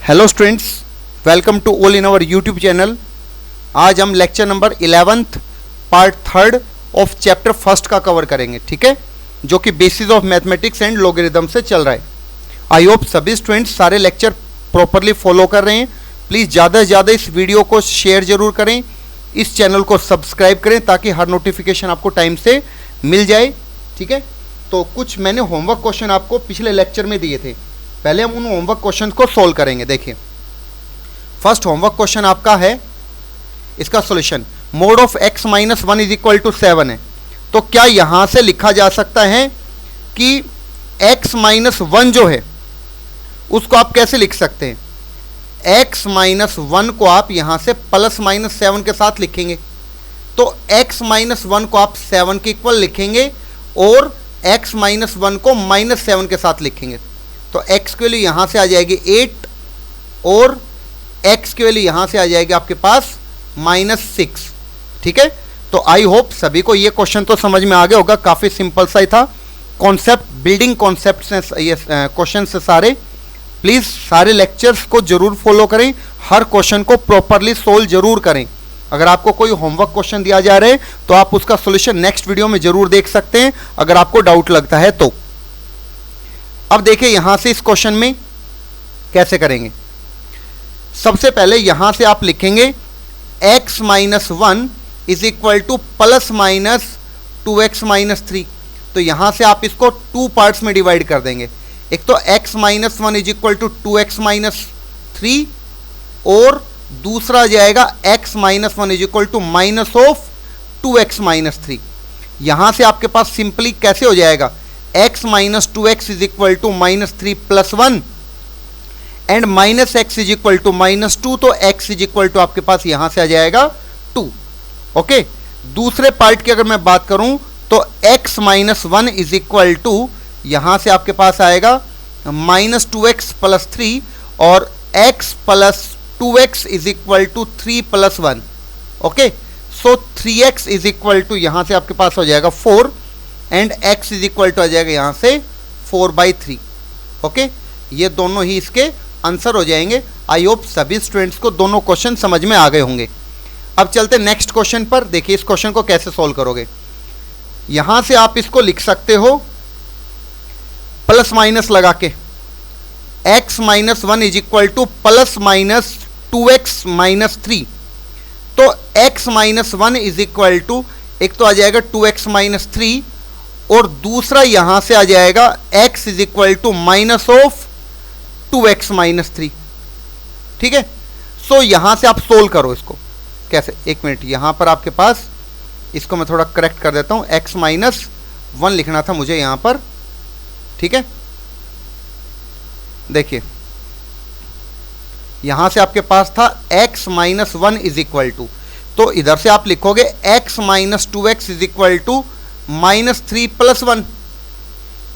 Hello students, welcome to all in our YouTube channel. आज हम lecture number 11th part 3rd of chapter 1st का cover करेंगे, ठीक है, जो कि basis of mathematics and logarithm से चल रहा है। आई होप सभी स्टूडेंट्स सारे लेक्चर प्रॉपरली फॉलो कर रहे हैं। प्लीज़ ज़्यादा से ज़्यादा इस वीडियो को शेयर ज़रूर करें, इस चैनल को सब्सक्राइब करें ताकि हर नोटिफिकेशन आपको टाइम से मिल जाए, ठीक है। तो कुछ मैंने होमवर्क क्वेश्चन आपको पिछले लेक्चर में दिए थे, पहले हम उन होमवर्क क्वेश्चन को सोल्व करेंगे। देखिए, फर्स्ट होमवर्क क्वेश्चन आपका है, इसका solution mod of x minus 1 is equal to 7 है। तो क्या यहां से लिखा जा सकता है कि x माइनस 1 जो है उसको आप कैसे लिख सकते हैं? x माइनस 1 को आप यहां से प्लस माइनस 7 के साथ लिखेंगे, तो x माइनस 1 को आप 7 के इक्वल लिखेंगे और x माइनस 1 को माइनस 7 के साथ लिखेंगे। तो x की वैल्यू यहाँ से आ जाएगी 8 और x की वैल्यू यहाँ से आ जाएगी आपके पास -6, ठीक है। तो आई होप सभी को ये क्वेश्चन तो समझ में आ गया होगा, काफ़ी सिंपल सा ही था। कॉन्सेप्ट, बिल्डिंग कॉन्सेप्ट से ये क्वेश्चन से सारे, प्लीज़ सारे लेक्चर्स को जरूर फॉलो करें, हर क्वेश्चन को प्रॉपरली सोल्व जरूर करें। अगर आपको कोई होमवर्क क्वेश्चन दिया जा रहा है तो आप उसका सोल्यूशन नेक्स्ट वीडियो में जरूर देख सकते हैं अगर आपको डाउट लगता है तो। अब देखिए यहां से इस क्वेश्चन में कैसे करेंगे। सबसे पहले यहां से आप लिखेंगे x minus 1 is equal to plus minus 2x minus 3। तो यहां से आप इसको 2 पार्ट्स में डिवाइड कर देंगे। एक तो x minus 1 is equal to 2x minus 3 और दूसरा जाएगा x minus 1 is equal to minus of 2x minus 3। यहां से आपके पास सिंपली कैसे हो जाएगा, x minus 2x is equal to minus 3 plus 1 and minus x is equal to minus 2। तो x इज इक्वल टू आपके पास यहां से आ जाएगा 2। ओके, दूसरे पार्ट की अगर मैं बात करूं तो x minus 1 is equal to यहां से आपके पास आएगा माइनस 2x प्लस 3 और x plus 2x is equal to 3 plus 1। Okay, so 3x is equal to यहां से आपके पास हो जाएगा 4 and x is equal to आ जाएगा यहां से 4/3। ओके, ये दोनों ही इसके आंसर हो जाएंगे। आई होप सभी स्टूडेंट्स को दोनों क्वेश्चन समझ में आ गए होंगे। अब चलते नेक्स्ट क्वेश्चन पर। देखिए इस क्वेश्चन को कैसे सोल्व करोगे। यहां से आप इसको लिख सकते हो प्लस माइनस लगा के, x minus 1 is equal to plus minus 2x minus 3। तो x minus 1 is equal to एक तो आ जाएगा 2x माइनस 3 और दूसरा यहां से आ जाएगा x is equal to minus of 2x minus 3, ठीक है। सो यहां से आप सोल्व करो इसको कैसे। एक मिनट, यहां पर आपके पास इसको मैं थोड़ा करेक्ट कर देता हूं, x माइनस 1 लिखना था मुझे यहां पर, ठीक है। देखिए यहां से आपके पास था x minus 1 is equal to, तो इधर से आप लिखोगे x minus 2x is equal to minus 3 plus 1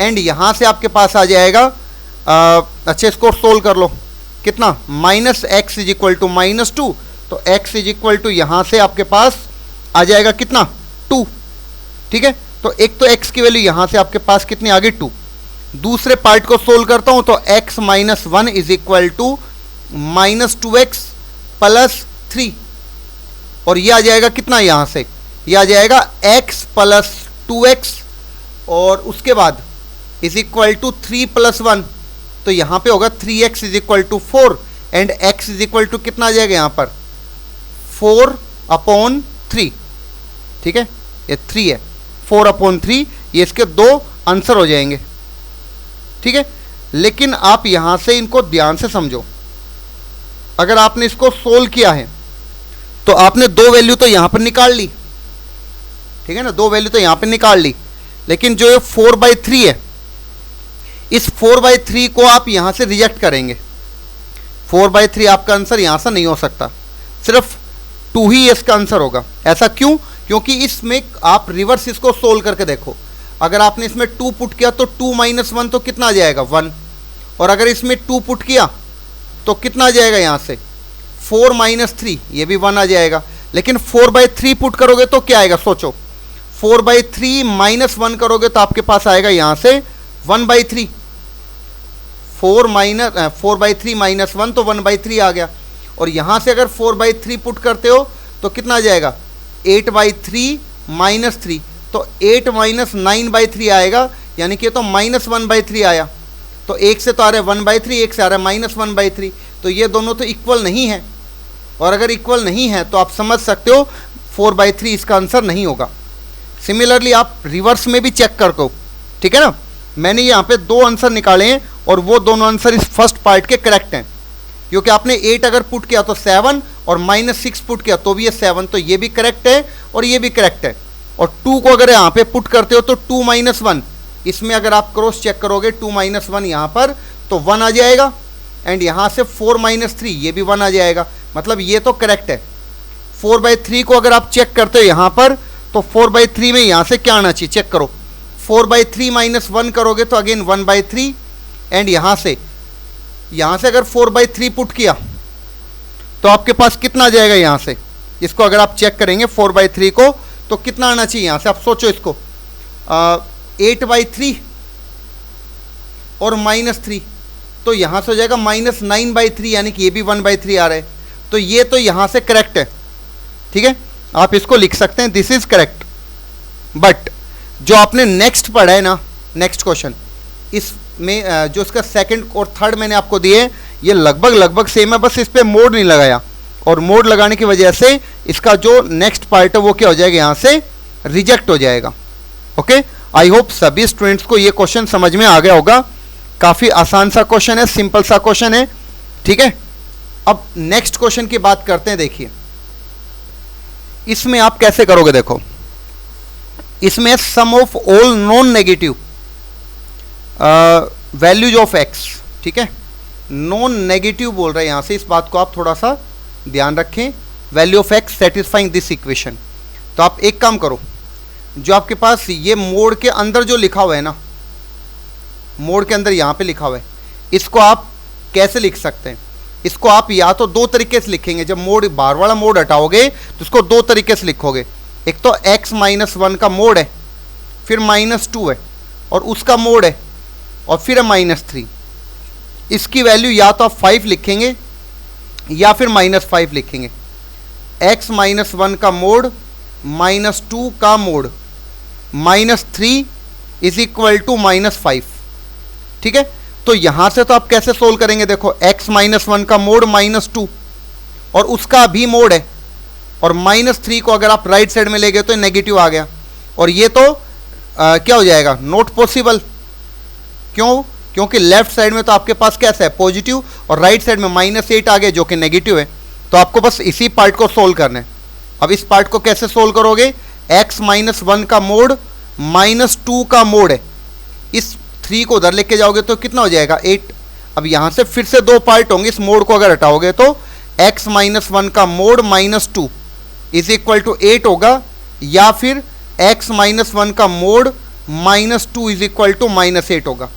and यहां से आपके पास आ जाएगा अच्छा इसको सोल्व कर लो, कितना minus x is equal to minus 2। तो x इज इक्वल टू यहां से आपके पास आ जाएगा कितना 2, ठीक है। तो एक तो x की वैल्यू यहां से आपके पास कितनी आ गई 2। दूसरे पार्ट को सोल्व करता हूं तो x minus 1 is equal to minus 2x plus 3 और ये आ जाएगा कितना, यहां से ये आ जाएगा x प्लस 2x और उसके बाद इज इक्वल टू 3 प्लस 1। तो यहां पे होगा 3x is equal to 4 and x is equal to कितना आ जाएगा यहां पर 4/3, ठीक है। ये 3 है, 4/3, ये इसके दो आंसर हो जाएंगे, ठीक है। लेकिन आप यहां से इनको ध्यान से समझो। अगर आपने इसको सोल्व किया है तो आपने दो वैल्यू तो यहां पर निकाल ली, ठीक है ना, दो वैल्यू तो यहां पर निकाल ली, लेकिन जो ये 4/3 है, इस 4/3 को आप यहां से रिजेक्ट करेंगे। 4/3 आपका आंसर यहां से नहीं हो सकता, सिर्फ 2 ही इसका आंसर होगा। ऐसा क्यों? क्योंकि इसमें आप रिवर्स इसको सोल्व करके देखो। अगर आपने इसमें 2 पुट किया तो 2 माइनस 1 तो कितना आ जाएगा 1, और अगर इसमें 2 पुट किया तो कितना आ जाएगा यहां से 4 माइनस 3, ये भी 1 आ जाएगा। लेकिन 4/3 पुट करोगे तो क्या आएगा, सोचो 4/3 माइनस 1 करोगे तो आपके पास आएगा यहां से 1/3। 4/3 -1 तो 1/3 आ गया। और यहाँ से अगर 4/3 पुट करते हो तो कितना आ जाएगा 8/3 -3, तो 8 - 9/3 आएगा, यानी कि तो -1/3 आया। तो एक से तो आ रहा है 1/3, एक से आ रहा है -1/3, तो ये दोनों तो इक्वल नहीं है। और अगर इक्वल नहीं है तो आप समझ सकते हो 4/3 इसका आंसर नहीं होगा। सिमिलरली आप रिवर्स में भी चेक कर दो, ठीक है ना। मैंने यहाँ पे 2 आंसर निकाले हैं और वो दोनों आंसर इस फर्स्ट पार्ट के करेक्ट हैं, क्योंकि आपने 8 अगर पुट किया तो 7 और -6 पुट किया तो भी ये 7, तो ये भी करेक्ट है और ये भी करेक्ट है। और 2 को अगर यहाँ पे पुट करते हो तो 2 - 1, इसमें अगर आप क्रॉस चेक करोगे 2 - 1 यहाँ पर तो 1 आ जाएगा, एंड यहाँ से 4 - 3 ये भी 1 आ जाएगा, मतलब ये तो करेक्ट है। 4/3 को अगर आप चेक करते हो यहाँ पर तो 4/3 में यहाँ से क्या आना चाहिए चेक करो। 4/3 - 1 करोगे तो अगेन 1/3, एंड यहाँ से अगर 4/3 पुट किया तो आपके पास कितना आ जाएगा यहाँ से, इसको अगर आप चेक करेंगे 4/3 को तो कितना आना चाहिए यहाँ से, आप सोचो इसको 8/3 और -3, तो यहाँ से हो जाएगा -9/3, यानी कि ये भी 1/3 आ रहा है, तो ये तो यहाँ से करेक्ट है, ठीक है। आप इसको लिख सकते हैं दिस इज करेक्ट। बट जो आपने नेक्स्ट पढ़ा है ना, नेक्स्ट क्वेश्चन, इसमें जो इसका सेकंड और थर्ड मैंने आपको दिए ये लगभग सेम है, बस इस पर मोड नहीं लगाया, और मोड लगाने की वजह से इसका जो नेक्स्ट पार्ट है वो क्या हो जाएगा, यहाँ से रिजेक्ट हो जाएगा। ओके, आई होप सभी स्टूडेंट्स को ये क्वेश्चन समझ में आ गया होगा। काफ़ी आसान सा क्वेश्चन है, सिंपल सा क्वेश्चन है, ठीक है। अब नेक्स्ट क्वेश्चन की बात करते हैं। देखिए इसमें आप कैसे करोगे, देखो इसमें sum of all non negative values of x, ठीक है, नॉन नेगेटिव बोल रहे हैं यहां से, इस बात को आप थोड़ा सा ध्यान रखें। Value of x satisfying this equation. तो आप एक काम करो, जो आपके पास ये मोड के अंदर जो लिखा हुआ है ना, मोड के अंदर यहाँ पे लिखा हुआ है, इसको आप कैसे लिख सकते हैं, इसको आप या तो 2 तरीके से लिखेंगे। जब मोड बाहर वाला मोड हटाओगे तो इसको 2 तरीके से लिखोगे। एक तो x - 1 का मोड है, फिर -2 है और उसका मोड है, और फिर है -3। इसकी वैल्यू या तो आप 5 लिखेंगे या फिर -5 लिखेंगे। x - 1 का मोड -2 का मोड -3 इज इक्वल टू -5, ठीक है। तो यहां से तो आप कैसे सोल्व करेंगे, देखो x - 1 का मोड -2 और उसका भी मोड है, और -3 को अगर आप राइट साइड में ले गए तो नेगेटिव आ गया, और ये तो क्या हो जाएगा, नॉट पॉसिबल। क्यों? क्योंकि लेफ्ट साइड में तो आपके पास कैसा है, पॉजिटिव, और राइट साइड में -8 आ गया जो कि नेगेटिव है। तो आपको बस इसी पार्ट को सोल्व करना है। अब इस पार्ट को कैसे सोल्व करोगे, x - 1 का मोड -2 का मोड है, इस 3 को उधर लेके जाओगे तो कितना हो जाएगा 8। अब यहाँ से फिर से 2 पार्ट होंगे, इस मोड को अगर हटाओगे तो x - 1 का मोड -2 इज इक्वल टू 8 होगा, या फिर x - 1 का मोड -2 इज इक्वल टू -8 होगा,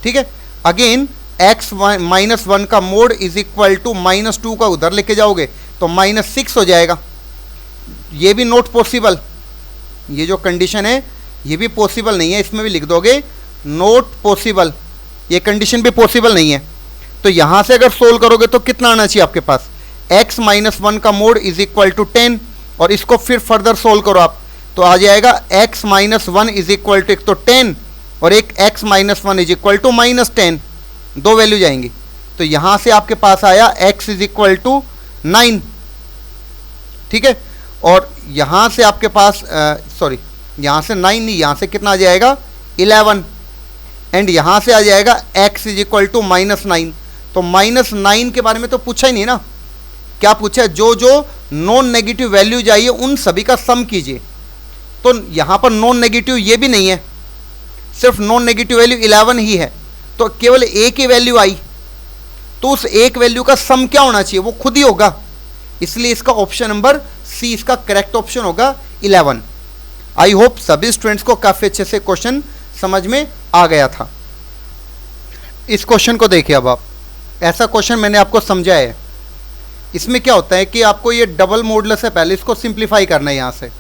ठीक है। अगेन x - 1 का मोड इज इक्वल टू -2 का उधर लेके जाओगे तो -6 हो जाएगा। ये भी नॉट पॉसिबल, ये जो कंडीशन है ये भी पॉसिबल नहीं है, इसमें भी लिख दोगे नॉट पॉसिबल, ये कंडीशन भी पॉसिबल नहीं है। तो यहां से अगर सोल्व करोगे तो कितना आना चाहिए आपके पास, x - 1 का मोड इज इक्वल टू 10, और इसको फिर फर्दर सोल्व करो आप तो आ जाएगा x - 1 इज इक्वल टू एक तो 10 और एक x - 1 is equal to -10, 2 value जाएंगी। तो यहां से आपके पास आया x इज इक्वल टू 9, ठीक है। और यहां से आपके पास सॉरी यहां से 9 नहीं, यहां से कितना आ जाएगा 11, एंड यहां से आ जाएगा x इज इक्वल टू -9। तो -9 के बारे में तो पूछा ही नहीं ना, क्या पूछा है, जो जो नॉन नेगेटिव वैल्यू जाइए उन सभी का सम कीजिए। तो यहां पर नॉन नेगेटिव ये भी नहीं है, सिर्फ नॉन नेगेटिव वैल्यू 11 ही है, तो केवल एक ही वैल्यू आई, तो उस एक वैल्यू का सम क्या होना चाहिए, वो खुद ही होगा। इसलिए इसका ऑप्शन नंबर सी इसका करेक्ट ऑप्शन होगा 11। आई होप सभी स्टूडेंट्स को काफी अच्छे से क्वेश्चन समझ में आ गया था। इस क्वेश्चन को देखिए, अब आप ऐसा क्वेश्चन मैंने आपको समझाया है। इसमें क्या होता है कि आपको ये डबल मॉडुलस है, पहले इसको सिंप्लीफाई करना है यहाँ से।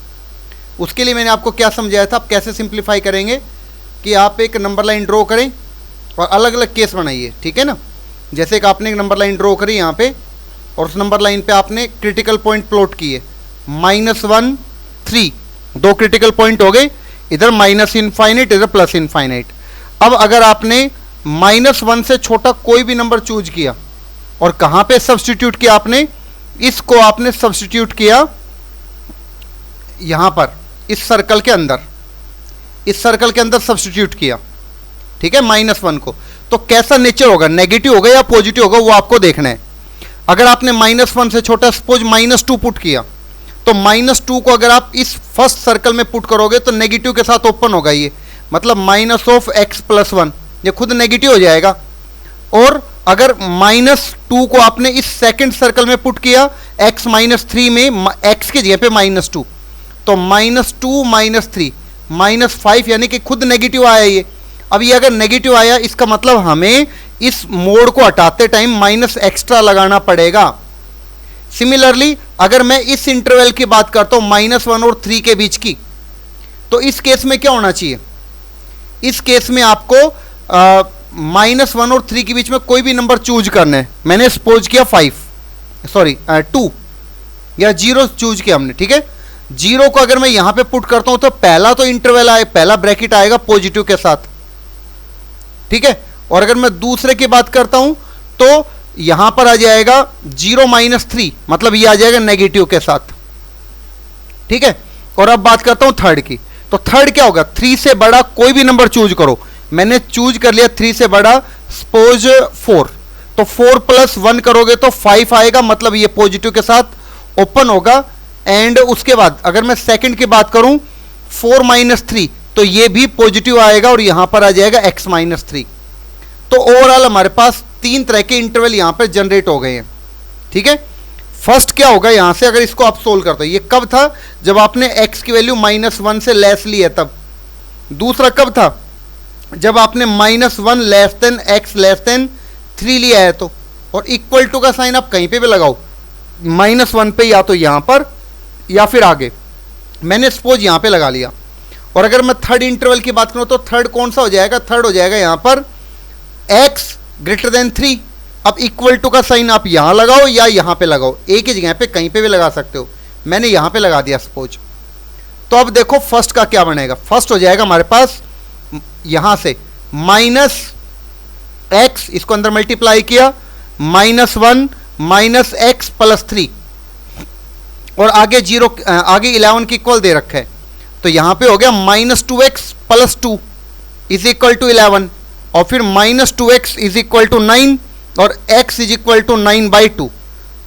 उसके लिए मैंने आपको क्या समझाया था, आप कैसे सिंप्लीफाई करेंगे कि आप एक नंबर लाइन ड्रॉ करें और अलग अलग केस बनाइए, ठीक है ना। जैसे कि आपने एक नंबर लाइन ड्रॉ करी यहाँ पे और उस नंबर लाइन पे आपने क्रिटिकल पॉइंट प्लॉट किए, -1 3, 2 क्रिटिकल पॉइंट हो गए, इधर माइनस इनफाइनाइट इधर प्लस इनफाइनाइट। अब अगर आपने -1 से छोटा कोई भी नंबर चूज किया और कहाँ पे सब्स्टिट्यूट किया आपने, इसको आपने सब्स्टिट्यूट किया यहाँ पर इस सर्कल के अंदर, इस सर्कल के अंदर सब्स्टिट्यूट किया, ठीक है, -1 को, तो कैसा नेचर होगा, नेगेटिव होगा या पॉजिटिव होगा वो आपको देखना है। अगर आपने -1 से छोटा सपोज -2 पुट किया, तो -2 को अगर आप इस फर्स्ट सर्कल में पुट करोगे तो नेगेटिव के साथ ओपन होगा ये, मतलब -(x+1), ये खुद नेगेटिव हो जाएगा। और अगर -2 को आपने इस सेकंड सर्कल में पुट किया x-3 में, x की जगह पे -2, तो -2 -3 -5, यानी कि खुद नेगेटिव आया ये। अब ये अगर नेगेटिव आया इसका मतलब हमें इस मोड को हटाते टाइम माइनस एक्स्ट्रा लगाना पड़ेगा। सिमिलरली अगर मैं इस इंटरवल की बात करता हूं -1 और 3 के बीच की, तो इस केस में क्या होना चाहिए, इस केस में आपको -1 और 3 के बीच में कोई भी नंबर चूज करना है। मैंने सपोज किया 2 या 0 चूज किया हमने, ठीक है। 0 को अगर मैं यहां पे पुट करता हूं तो पहला तो इंटरवल आए, पहला ब्रैकेट आएगा पॉजिटिव के साथ, ठीक है। और अगर मैं दूसरे की बात करता हूं तो यहां पर आ जाएगा 0 -3, मतलब ये आ जाएगा नेगेटिव के साथ, ठीक है। और अब बात करता हूं थर्ड की, तो थर्ड क्या होगा, 3 से बड़ा कोई भी नंबर चूज करो। मैंने चूज कर लिया 3 से बड़ा, सपोज 4, तो 4 + 1 करोगे तो 5 आएगा, मतलब ये पॉजिटिव के साथ ओपन होगा। एंड उसके बाद अगर मैं सेकंड की बात करूं 4 - 3, तो ये भी पॉजिटिव आएगा और यहां पर आ जाएगा x-3। तो ओवरऑल हमारे पास 3 तरह के इंटरवल यहां पर जनरेट हो गए हैं, ठीक है। फर्स्ट क्या होगा यहां से, अगर इसको आप सोल्व करते हो, ये कब था, जब आपने x की वैल्यू -1 से लेस ली है तब। दूसरा कब था, जब आपने -1 < x < 3 लिया है तो। और इक्वल टू का साइन आप कहीं पे भी लगाओ, -1 पे या तो यहां पर या फिर आगे, मैंने सपोज यहां पे लगा लिया। और अगर मैं थर्ड इंटरवल की बात करूं तो थर्ड कौन सा हो जाएगा, थर्ड हो जाएगा यहां पर x < 3। अब इक्वल टू का साइन आप यहां लगाओ या यहां पे लगाओ, एक ही जगह पे कहीं पे भी लगा सकते हो, मैंने यहां पे लगा दिया सपोज। तो अब देखो फर्स्ट का क्या बनेगा, फर्स्ट हो जाएगा हमारे पास यहां से -x, इसको अंदर मल्टीप्लाई किया, -1 -x + 3, और आगे 0 आगे 11 की इक्वल दे रखा है, तो यहां पे हो गया -2x + 2 = 11, और फिर -2x = 9 और x = 9/2।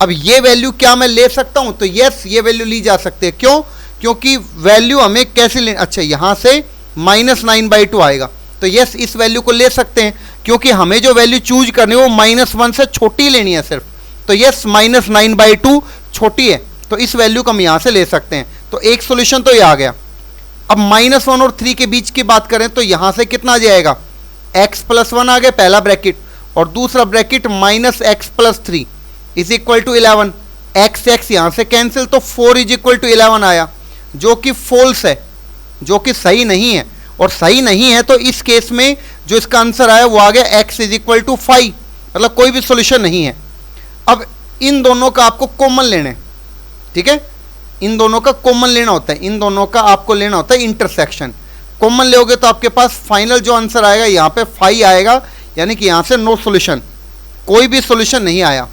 अब ये वैल्यू क्या मैं ले सकता हूं, तो यस ये वैल्यू ली जा सकती है। क्यों, क्योंकि वैल्यू हमें कैसे ले, अच्छा यहां से -9/2 आएगा, तो यस इस वैल्यू को ले सकते हैं, क्योंकि हमें जो वैल्यू चूज करनी है वो -1 से छोटी लेनी है सिर्फ, तो यस -9/2 छोटी है, तो इस वैल्यू को हम यहां से ले सकते हैं। तो एक सोल्यूशन तो ये आ गया। अब -1 और 3 के बीच की बात करें तो यहां से कितना आ जाएगा, x + 1 आ गया पहला ब्रैकेट, और दूसरा ब्रैकेट -x + 3 = 11, x यहां से कैंसिल, तो 4 = 11 आया, जो कि फॉल्स है, जो कि सही नहीं है। और सही नहीं है तो इस केस में जो इसका आंसर आया वो आ गया x = 5, मतलब कोई भी सॉल्यूशन नहीं है। अब इन दोनों का आपको कॉमन लेना है, ठीक है, इन दोनों का कॉमन लेना होता है, इन दोनों का आपको लेना होता है इंटरसेक्शन। कॉमन लोगे तो आपके पास फाइनल जो आंसर आएगा यहाँ पे 5 आएगा, यानी कि यहाँ से नो सॉल्यूशन, कोई भी सॉल्यूशन नहीं आया।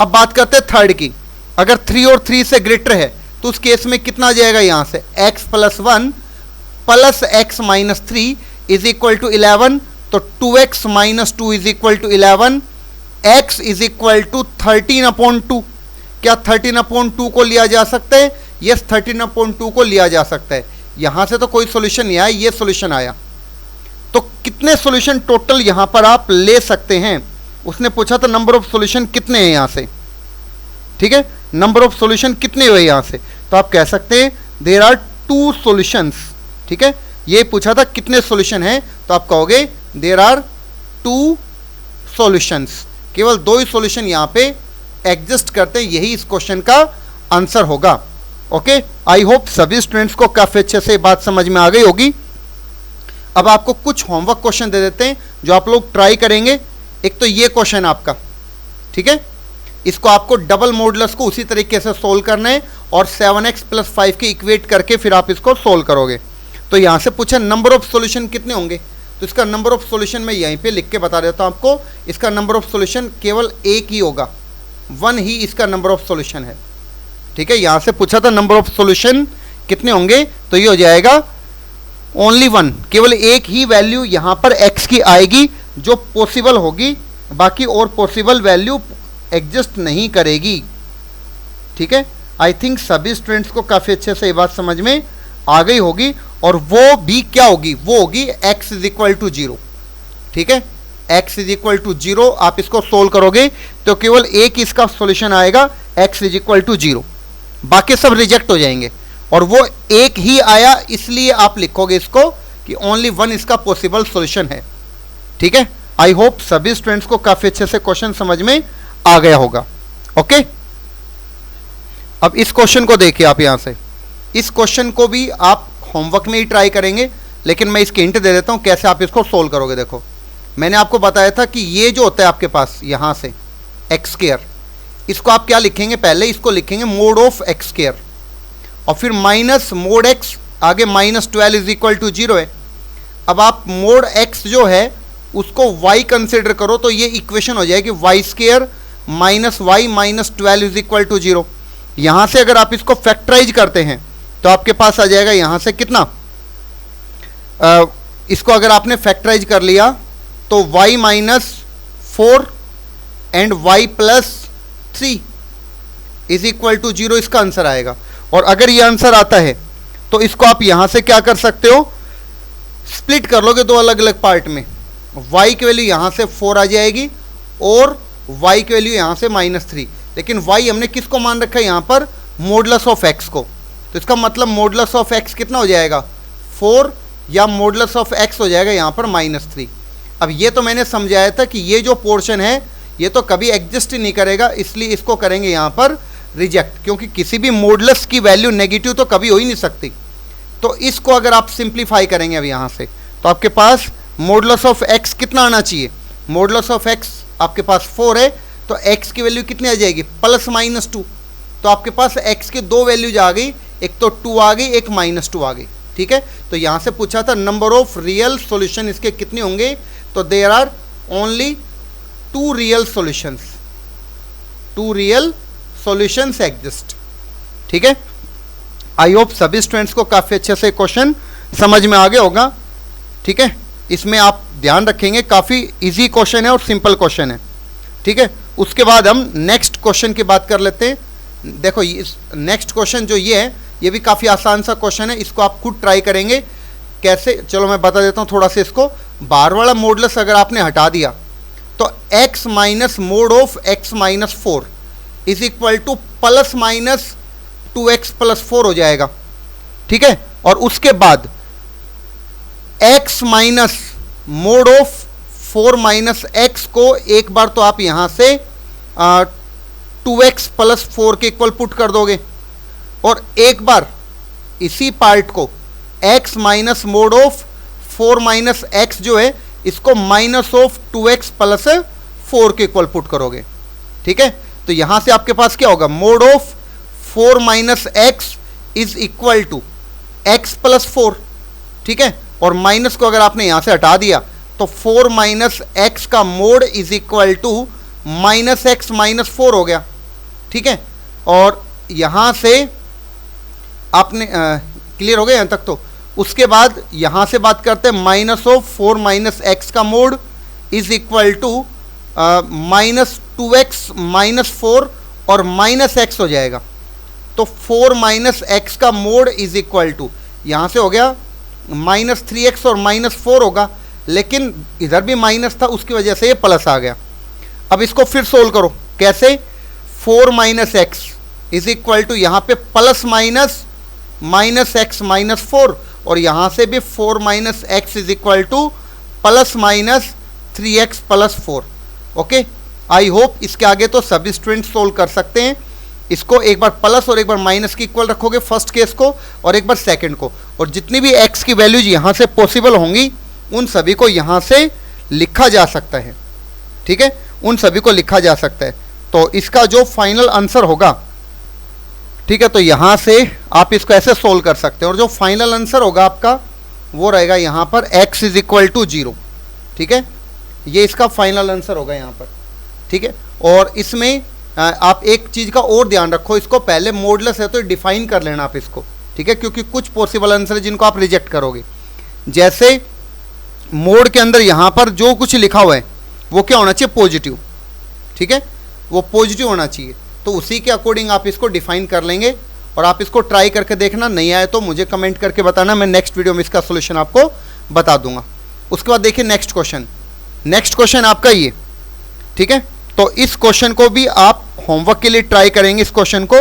अब बात करते हैं थर्ड की, अगर 3 और 3 से ग्रेटर है तो उस केस में कितना आ जाएगा, यहाँ से x + 1 + x - 3 = 11, तो 2x - 2 = 11, x = 13/2। क्या 13/2 को लिया जा सकता है, यस 13/2 को लिया जा सकता है। यहां से तो कोई सॉल्यूशन नहीं आया, ये सॉल्यूशन आया। तो कितने सॉल्यूशन टोटल यहां पर आप ले सकते हैं, उसने पूछा था नंबर ऑफ सॉल्यूशन कितने हैं यहां से, ठीक है, नंबर ऑफ सॉल्यूशन कितने हुए यहां से, तो आप कह सकते हैं देयर आर 2 सॉल्यूशंस, ठीक है। ये पूछा था कितने सॉल्यूशन हैं, तो आप कहोगे देयर आर 2 सॉल्यूशंस, केवल 2 ही सॉल्यूशन यहां पे एग्जिस्ट करते हैं, यही इस क्वेश्चन का आंसर होगा। ओके, आई होप सभी स्टूडेंट्स को काफ़ी अच्छे से बात समझ में आ गई होगी। अब आपको कुछ होमवर्क क्वेश्चन दे देते हैं जो आप लोग ट्राई करेंगे। एक तो ये क्वेश्चन आपका, ठीक है, इसको आपको डबल मॉडुलस को उसी तरीके से सोल्व करना है और 7x + 5 के इक्वेट करके फिर आप इसको सोल्व करोगे। तो यहाँ से पूछा नंबर ऑफ सॉल्यूशन कितने होंगे, तो इसका नंबर ऑफ सॉल्यूशन मैं यहीं पे लिख के बता देता हूँ आपको। इसका नंबर ऑफ सॉल्यूशन केवल एक ही होगा, 1 ही इसका नंबर ऑफ सॉल्यूशन है, ठीक है। यहाँ से पूछा था नंबर ऑफ सॉल्यूशन कितने होंगे, तो ये हो जाएगा ओनली 1, केवल एक ही वैल्यू यहाँ पर x की आएगी जो पॉसिबल होगी, बाकी और पॉसिबल वैल्यू एग्जिस्ट नहीं करेगी, ठीक है। आई थिंक सभी स्टूडेंट्स को काफ़ी अच्छे से ये बात समझ में आ गई होगी। और वो भी क्या होगी, वो होगी x = 0, ठीक है। x = 0 आप इसको सोल्व करोगे तो केवल एक इसका सॉल्यूशन आएगा, x = 0, बाकी सब रिजेक्ट हो जाएंगे। और वो एक ही आया इसलिए आप लिखोगे इसको कि ओनली 1 इसका पॉसिबल सॉल्यूशन है, ठीक है। आई होप सभी स्टूडेंट्स को काफ़ी अच्छे से क्वेश्चन समझ में आ गया होगा। ओके, अब इस क्वेश्चन को देखिए आप। यहाँ से इस क्वेश्चन को भी आप होमवर्क में ही ट्राई करेंगे, लेकिन मैं इसकी हिंट दे देता हूँ कैसे आप इसको सोल्व करोगे। देखो, मैंने आपको बताया था कि ये जो होता है आपके पास यहाँ से x², इसको आप क्या लिखेंगे, पहले इसको लिखेंगे मोड ऑफ x², और फिर माइनस मोड x, आगे -12 = 0 है। अब आप मोड x जो है उसको y कंसिडर करो तो ये इक्वेशन हो जाएगी y² - y -12 = 0। यहाँ से अगर आप इसको फैक्टराइज करते हैं तो आपके पास आ जाएगा यहाँ से कितना, इसको अगर आपने फैक्टराइज कर लिया तो y - 4 एंड y + 3 = 0 इसका आंसर आएगा। और अगर ये आंसर आता है तो इसको आप यहाँ से क्या कर सकते हो, स्प्लिट कर लोगे दो अलग अलग पार्ट में। y की वैल्यू यहाँ से 4 आ जाएगी और y की वैल्यू यहाँ से -3, लेकिन y हमने किसको मान रखा है यहाँ पर, मॉडुलस ऑफ x को। तो इसका मतलब मॉडुलस ऑफ x कितना हो जाएगा, 4, या मॉडुलस ऑफ x हो जाएगा यहाँ पर -3। अब ये तो मैंने समझाया था कि ये जो पोर्शन है ये तो कभी एग्जिस्ट ही नहीं करेगा, इसलिए इसको करेंगे यहाँ पर रिजेक्ट, क्योंकि किसी भी मॉडुलस की वैल्यू नेगेटिव तो कभी हो ही नहीं सकती। तो इसको अगर आप सिंप्लीफाई करेंगे अब यहाँ से तो आपके पास मॉडुलस ऑफ x कितना आना चाहिए, मॉडुलस ऑफ x आपके पास 4 है तो x की वैल्यू कितनी आ जाएगी, +-2। तो आपके पास x की दो वैल्यूज आ गई, एक तो 2 आ गई, एक -2 आ गई, ठीक है। तो यहाँ से पूछा था नंबर ऑफ रियल सॉल्यूशन इसके कितने होंगे, तो there are only 2 real solutions, 2 real solutions exist, ठीक है। आई होप सभी स्टूडेंट्स को काफ़ी अच्छे से क्वेश्चन समझ में आ गया होगा, ठीक है। इसमें आप ध्यान रखेंगे काफ़ी इजी क्वेश्चन है और सिंपल क्वेश्चन है, ठीक है। उसके बाद हम नेक्स्ट क्वेश्चन की बात कर लेते हैं। देखो इस नेक्स्ट क्वेश्चन जो ये है ये भी काफ़ी आसान सा क्वेश्चन है, इसको आप खुद ट्राई करेंगे कैसे, चलो मैं बता देता हूँ थोड़ा सा इसको। बाहर वाला मॉडुलस अगर आपने हटा दिया तो x - mode of x - 4 = +-2x + 4 हो जाएगा, ठीक है। और उसके बाद x - मोड ऑफ 4 - x को एक बार तो आप यहाँ से 2x + 4 के इक्वल पुट कर दोगे, और एक बार इसी पार्ट को x - मोड ऑफ 4 - x जो है इसको -2x + 4 के इक्वल पुट करोगे, ठीक है। तो यहाँ से आपके पास क्या होगा, मोड ऑफ 4 - x = x + 4, ठीक है। और माइनस को अगर आपने यहाँ से हटा दिया तो 4 - x का मोड = -x - 4 हो गया, ठीक है। और यहाँ से आपने क्लियर हो गया यहाँ तक। तो उसके बाद यहाँ से बात करते हैं -4 - x का मोड = -2x - 4 और -x हो जाएगा। तो 4 - x का मोड = यहाँ से हो गया -3x और -4 होगा, लेकिन इधर भी माइनस था उसकी वजह से ये प्लस आ गया। अब इसको फिर सोल्व करो, कैसे, 4 - x = यहाँ पे +- -x - 4 और यहाँ से भी 4 - x = +-3x + 4। Okay, I hope इसके आगे तो सभी स्टूडेंट्स सोल्व कर सकते हैं। इसको एक बार प्लस और एक बार माइनस के इक्वल रखोगे फर्स्ट केस को और एक बार सेकंड को, और जितनी भी x की वैल्यूज यहाँ से पॉसिबल होंगी उन सभी को यहाँ से लिखा जा सकता है, ठीक है, उन सभी को लिखा जा सकता है। तो इसका जो फाइनल आंसर होगा, ठीक है, तो यहाँ से आप इसको ऐसे सोल्व कर सकते हैं और जो फाइनल आंसर होगा आपका वो रहेगा यहाँ पर x इज इक्वल टू 0, ठीक है, ये इसका फाइनल आंसर होगा यहाँ पर, ठीक है। और इसमें आप एक चीज़ का और ध्यान रखो, इसको पहले मॉडुलस है तो डिफाइन कर लेना आप इसको, ठीक है, क्योंकि कुछ पॉसिबल आंसर है जिनको आप रिजेक्ट करोगे। जैसे मोड के अंदर यहाँ पर जो कुछ लिखा हुआ है वो क्या होना चाहिए, पॉजिटिव, ठीक है, वो पॉजिटिव होना चाहिए। तो उसी के अकॉर्डिंग आप इसको डिफाइन कर लेंगे और आप इसको ट्राई करके देखना, नहीं आए तो मुझे कमेंट करके बताना, मैं नेक्स्ट वीडियो में इसका सोल्यूशन आपको बता दूंगा। उसके बाद देखिए नेक्स्ट क्वेश्चन आपका ये, ठीक है। तो इस क्वेश्चन को भी आप होमवर्क के लिए ट्राई करेंगे इस क्वेश्चन को,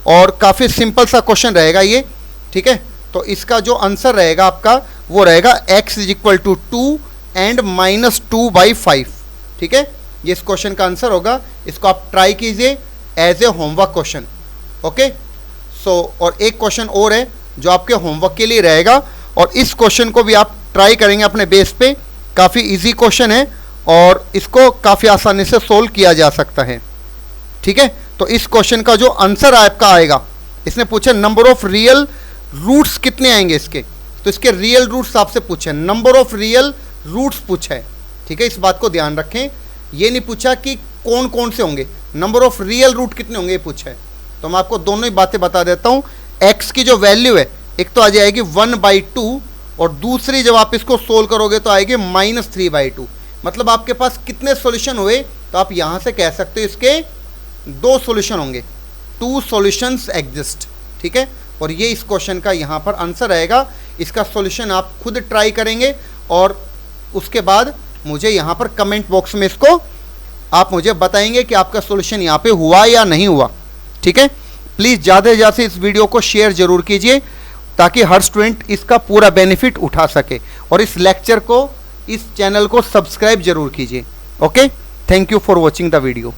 और काफ़ी सिंपल सा क्वेश्चन रहेगा ये, ठीक है। तो इसका जो आंसर रहेगा आपका वो रहेगा x is equal to 2 and -2/5, ठीक है, ये इस क्वेश्चन का आंसर होगा। इसको आप ट्राई कीजिए as a homework question, okay. So और एक क्वेश्चन और है जो आपके होमवर्क के लिए रहेगा, और इस क्वेश्चन को भी आप ट्राई करेंगे अपने बेस पे, काफ़ी इजी क्वेश्चन है और इसको काफ़ी आसानी से सोल्व किया जा सकता है, ठीक है। तो इस क्वेश्चन का जो आंसर आपका आएगा, इसने पूछा नंबर ऑफ रियल रूट्स कितने आएंगे इसके, तो इसके रियल रूट्स आपसे पूछे, नंबर ऑफ रियल रूट्स पूछा है, ठीक है, इस बात को ध्यान रखें। ये नहीं पूछा कि कौन कौन से होंगे, नंबर ऑफ रियल रूट कितने होंगे ये पूछा है। तो मैं आपको दोनों ही बातें बता देता हूँ। x की जो वैल्यू है एक तो आ जाएगी 1/2 और दूसरी जब आप इसको सोल्व करोगे तो आएगी -3/2। मतलब आपके पास कितने सॉल्यूशन हुए, तो आप यहाँ से कह सकते हो इसके 2 सॉल्यूशन होंगे, 2 सॉल्यूशंस एग्जिस्ट, ठीक है। और ये इस क्वेश्चन का यहाँ पर आंसर रहेगा। इसका सॉल्यूशन आप खुद ट्राई करेंगे और उसके बाद मुझे यहाँ पर कमेंट बॉक्स में इसको आप मुझे बताएंगे कि आपका सॉल्यूशन यहाँ पे हुआ या नहीं हुआ, ठीक है। प्लीज़ ज़्यादा से ज़्यादा इस वीडियो को शेयर जरूर कीजिए ताकि हर स्टूडेंट इसका पूरा बेनिफिट उठा सके, और इस लेक्चर को, इस चैनल को सब्सक्राइब जरूर कीजिए, okay. Thank you for watching the video.